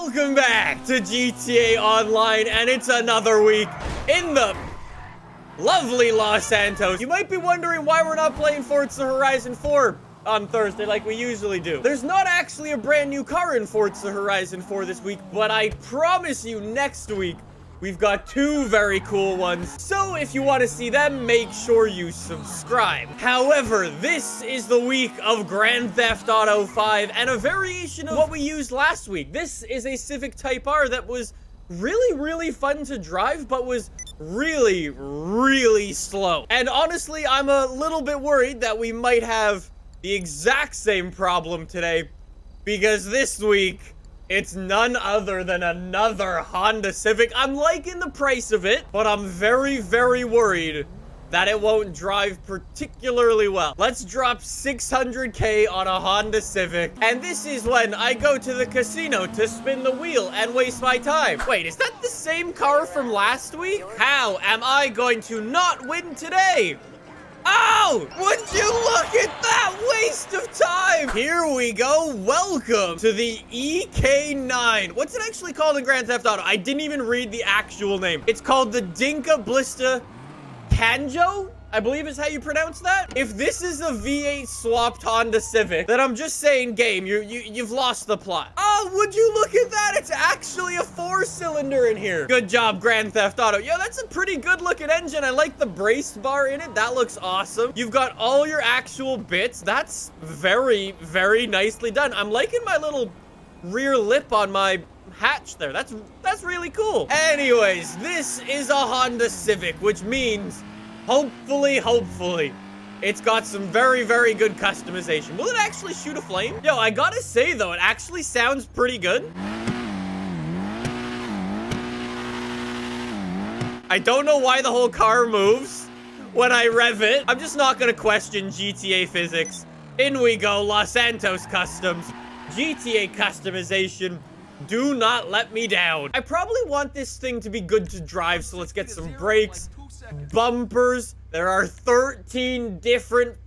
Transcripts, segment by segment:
Welcome back to GTA Online, and it's another week in the lovely Los Santos. You might be wondering why we're not playing Forza Horizon 4 on Thursday like we usually do. There's not actually a brand new car in Forza Horizon 4 this week, but I promise you next week, we've got two very cool ones. So if you want to see them, make sure you subscribe. However, this is the week of Grand Theft Auto 5 and a variation of what we used last week. This is a Civic Type R that was really fun to drive, but was really slow. And honestly, I'm a little bit worried that we might have the exact same problem today, because this week, it's none other than another Honda Civic. I'm liking the price of it, but I'm very worried that it won't drive particularly well. Let's drop 600K on a Honda Civic, and this is when I go to the casino to spin the wheel and waste my time. Wait, is that the same car from last week? How am I going to not win today? Oh, would you look at that waste of time? Here we go. Welcome to the EK9. What's it actually called in Grand Theft Auto? I didn't even read the actual name. It's called the Dinka Blista Kanjo, I believe is how you pronounce that. If this is a V8 swapped Honda Civic, then I'm just saying, game, you've lost the plot. Oh, would you look at that? It's actually a 4-cylinder in here. Good job, Grand Theft Auto. Yo, that's a pretty good looking engine. I like the brace bar in it. That looks awesome. You've got all your actual bits. That's very nicely done. I'm liking my little rear lip on my hatch there. That's really cool. Anyways, this is a Honda Civic, which means hopefully it's got some very good customization. Will it actually shoot a flame? Yo, I gotta say though, it actually sounds pretty good. I don't know why the whole car moves when I rev it. I'm just not gonna question GTA physics. In we go, Los Santos Customs. GTA customization. Do not let me down. I probably want this thing to be good to drive, so let's get some brakes, bumpers. There are 13 different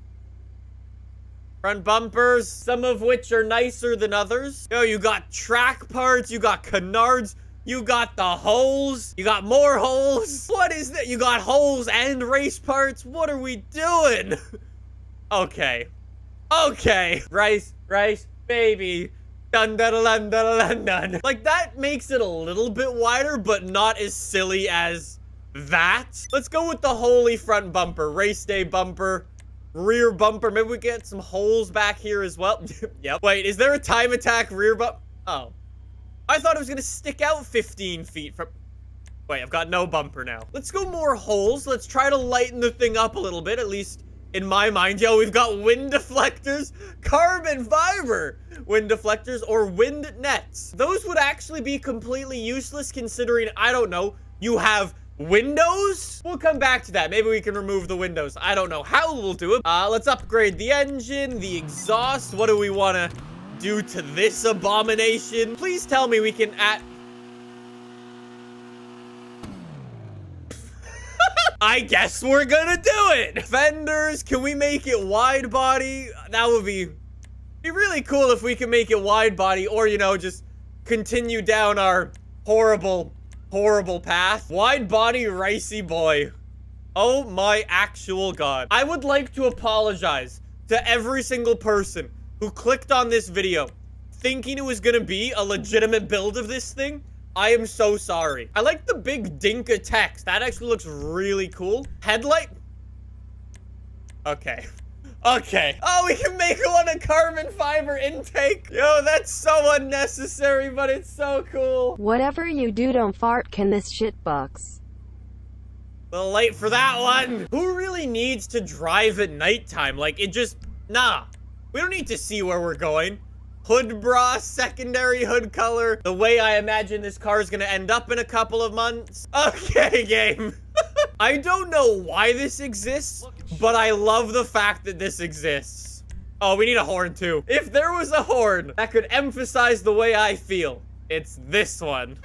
front bumpers, some of which are nicer than others. Yo, you got track parts, you got canards, you got the holes, you got more holes. What is that? You got holes and race parts? What are we doing? Okay. Rice, baby. Dun, dun, dun, dun, dun, dun. Like, that makes it a little bit wider, but not as silly as that. Let's go with the holy front bumper. Race day bumper. Rear bumper. Maybe we get some holes back here as well. Yep. Wait, is there a time attack rear bumper? Oh. I thought it was going to stick out 15 feet from... Wait, I've got no bumper now. Let's go more holes. Let's try to lighten the thing up a little bit, at least in my mind. Yo, we've got wind deflectors, carbon fiber wind deflectors, or wind nets. Those would actually be completely useless considering, I don't know, you have windows? We'll come back to that. Maybe we can remove the windows. I don't know how we'll do it. Let's upgrade the engine, the exhaust. What do we want to do to this abomination? Please tell me we can add... I guess we're gonna do it. Fenders, can we make it wide body? That would be really cool if we can make it wide body, or, you know, just continue down our horrible path. Wide body ricey boy. Oh my actual god. I would like to apologize to every single person who clicked on this video thinking it was gonna be a legitimate build of this thing. I am so sorry. I like the big Dinka text. That actually looks really cool. Headlight. Okay. Oh, we can make one a carbon fiber intake. Yo, that's so unnecessary, but it's so cool. Whatever you do, don't fart. Can this shit box? A little late for that one. Who really needs to drive at nighttime? Like, it just... Nah. We don't need to see where we're going. Hood bra, secondary hood color. The way I imagine this car is gonna end up in a couple of months. Okay, game. I don't know why this exists, but I love the fact that this exists. Oh, we need a horn too. If there was a horn that could emphasize the way I feel, it's this one.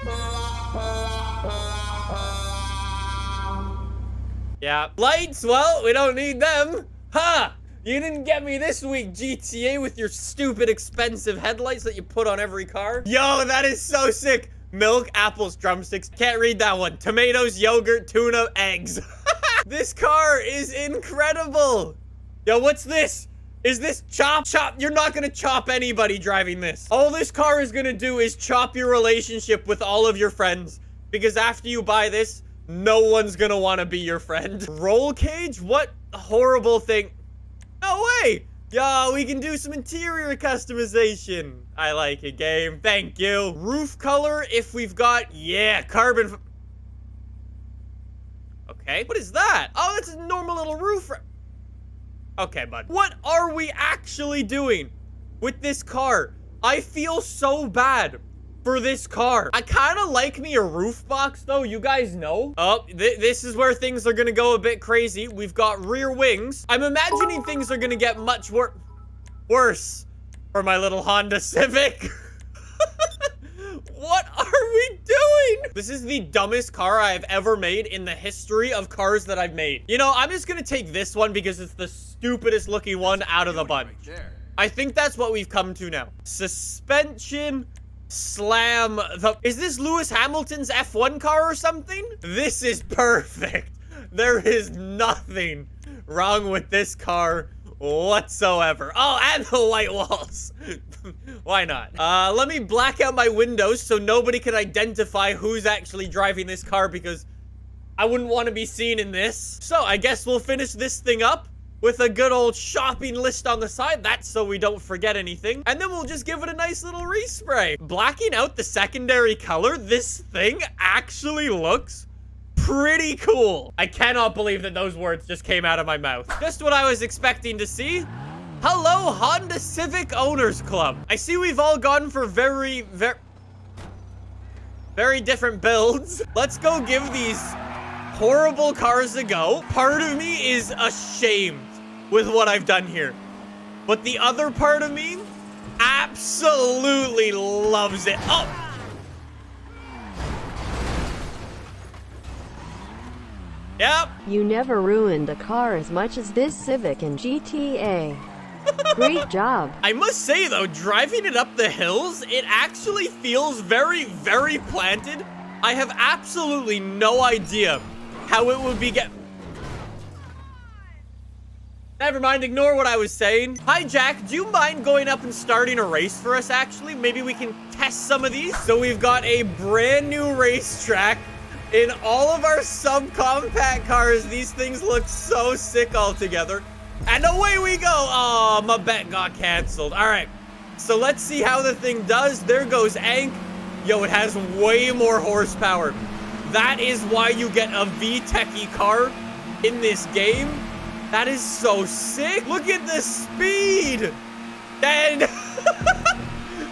Yeah. Lights, well, we don't need them. Ha! You didn't get me this week, GTA, with your stupid expensive headlights that you put on every car. Yo, that is so sick. Milk, apples, drumsticks. Can't read that one. Tomatoes, yogurt, tuna, eggs. This car is incredible. Yo, what's this? Is this chop? Chop. You're not gonna chop anybody driving this. All this car is gonna do is chop your relationship with all of your friends. Because after you buy this, no one's gonna want to be your friend. Roll cage? What horrible thing. No way. Yo, we can do some interior customization. I like it, game. Thank you. Roof color, if we've got, yeah, carbon. Okay, what is that? Oh, it's a normal little roof. Okay, bud. What are we actually doing with this car? I feel so bad for this car. I kind of like me a roof box, though. You guys know. Oh, this is where things are going to go a bit crazy. We've got rear wings. I'm imagining things are going to get much worse for my little Honda Civic. What are we doing? This is the dumbest car I've ever made in the history of cars that I've made. You know, I'm just going to take this one because it's the stupidest looking one out of the bunch. I think that's what we've come to now. Suspension... Slam the... Is this Lewis Hamilton's F1 car or something? This is perfect. There is nothing wrong with this car whatsoever. Oh, and the white walls. Why not? Let me black out my windows so nobody can identify who's actually driving this car because I wouldn't want to be seen in this. So I guess we'll finish this thing up with a good old shopping list on the side. That's so we don't forget anything. And then we'll just give it a nice little respray. Blacking out the secondary color, this thing actually looks pretty cool. I cannot believe that those words just came out of my mouth. Just what I was expecting to see. Hello, Honda Civic Owners Club. I see we've all gone for very different builds. Let's go give these horrible cars a go. Part of me is ashamed with what I've done here, but the other part of me absolutely loves it. Oh, yep. You never ruined a car as much as this Civic in GTA. Great job. I must say though, driving it up the hills, it actually feels very planted. I have absolutely no idea how it would be Never mind, ignore what I was saying. Hi, Jack. Do you mind going up and starting a race for us, actually? Maybe we can test some of these. So we've got a brand new racetrack in all of our subcompact cars. These things look so sick all together. And away we go. Oh, my bet got canceled. All right. So let's see how the thing does. There goes Ank. Yo, it has way more horsepower. That is why you get a VTEC car in this game. That is so sick. Look at the speed. And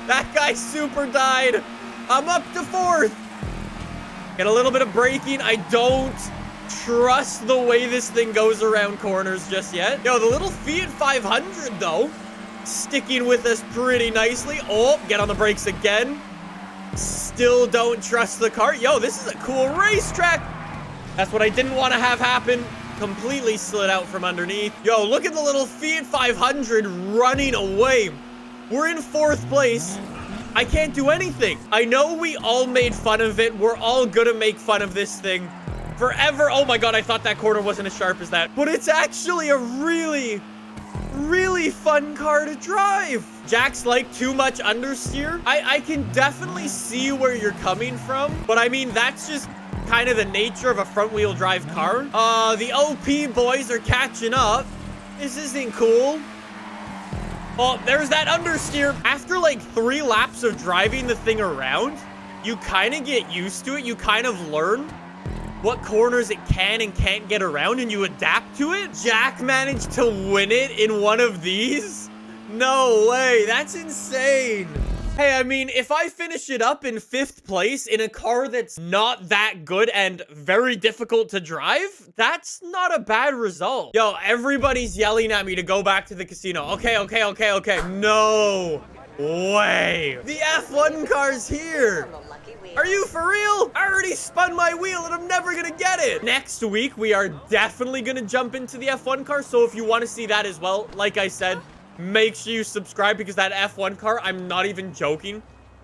that guy super died. I'm up to 4th. Get a little bit of braking. I don't trust the way this thing goes around corners just yet. Yo, the little Fiat 500 though, sticking with us pretty nicely. Oh, get on the brakes again. Still don't trust the car. Yo, this is a cool racetrack. That's what I didn't want to have happen. Completely slid out from underneath. Yo, look at the little Fiat 500 running away. We're in 4th place. I can't do anything. I know we all made fun of it. We're all gonna make fun of this thing forever. Oh my God, I thought that corner wasn't as sharp as that. But it's actually a really fun car to drive. Jack's like too much understeer. I can definitely see where you're coming from. But I mean, that's just kind of the nature of a front-wheel drive car. The OP boys are catching up. This isn't cool. Oh, there's that understeer. After like 3 laps of driving the thing around, you kind of get used to it. You kind of learn what corners it can and can't get around, and you adapt to it. Jack managed to win it in one of these? No way. That's insane. Hey, I mean, if I finish it up in 5th place in a car that's not that good and very difficult to drive, that's not a bad result. Yo, everybody's yelling at me to go back to the casino. Okay. No. way. The F1 car's here. Are you for real? I already spun my wheel and I'm never gonna get it. Next week, we are definitely gonna jump into the F1 car. So if you want to see that as well, like I said, make sure you subscribe because that F1 car, I'm not even joking,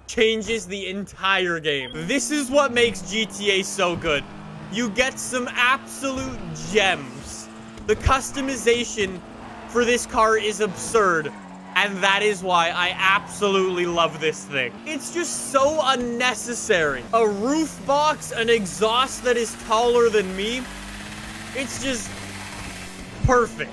changes the entire game. This is what makes GTA so good. You get some absolute gems. The customization for this car is absurd. And that is why I absolutely love this thing. It's just so unnecessary. A roof box, an exhaust that is taller than me. It's just perfect.